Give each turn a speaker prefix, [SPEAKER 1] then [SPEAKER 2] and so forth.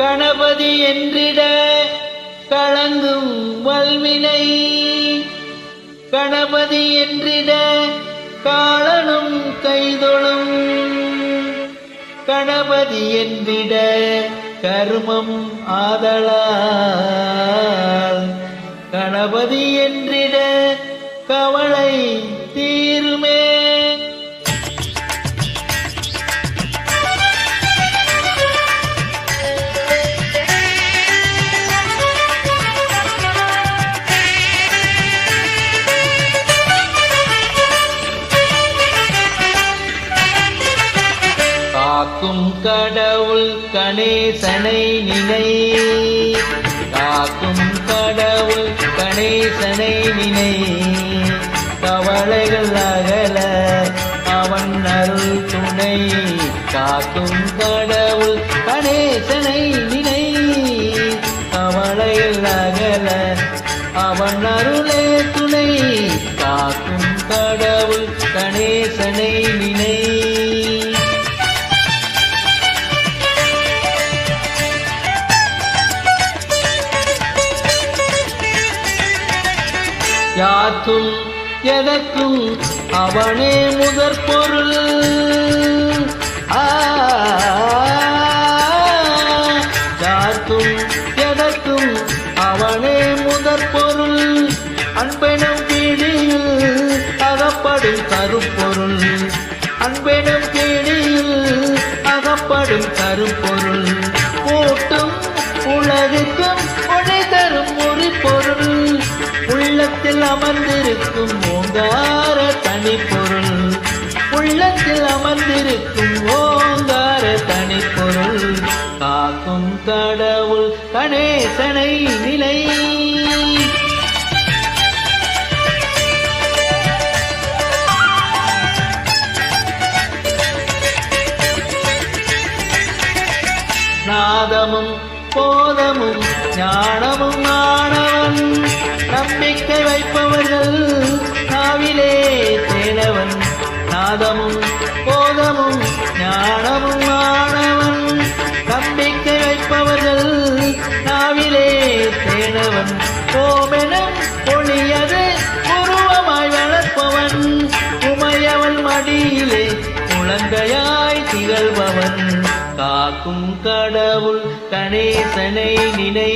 [SPEAKER 1] கணபதி என்றிட கலங்கும் வல்வினை, கணபதி என்றிட காலனும் கைதொழும், கணபதி என்றிட கர்மம் ஆதலால், கணபதி என்றிட கவலை தீருமே. காக்கும் கடவுள் கணேசனை நினை, காக்கும் கடவுள் கணேசனை நினை, கவலைகள் அகல அவன் அருள் துணை. காக்கும் கடவுள் கணேசனை நினை, கவலைகள் அகல அவன் அருளே துணை. காக்கும் கடவுள் கணேசனை நினை. யாத்தும் எதற்கும் அவனே முதற் பொருள், யாத்தும் எதற்கும் அவனே முதற் பொருள். அன்பெனும் கீழியில் அகப்படும் கருப்பொருள், அன்பெனும் கீழியில் அகப்படும் கருப்பொருள். கூட்டும் உலகுக்கும் ஒளி தரும் ஒரு பொருள், உள்ளத்தில் அமர்ந்திருக்கும் ஓங்கார தனிப்பொருள், உள்ளத்தில் அமர்ந்திருக்கும் ஓங்கார தனிப்பொருள். காக்கும் கடவுள் கணேசனை நிலை. நாதமும் போதமும் ஞானமும் ஆனவன், நம்பிக்கை வைப்பவர்கள் நாவிலே தேனவன். நாதமும் போதமும் ஞானமும் ஆனவன், நம்பிக்கை வைப்பவர்கள் நாவிலே தேனவன். ஓமெனும் ஒளியது உருவமாய் வளர்ப்பவன், உமையவன் மடியிலே குழந்தையாய் திகழ்பவன். காக்கும் கடவுள் கணேசனை நினை.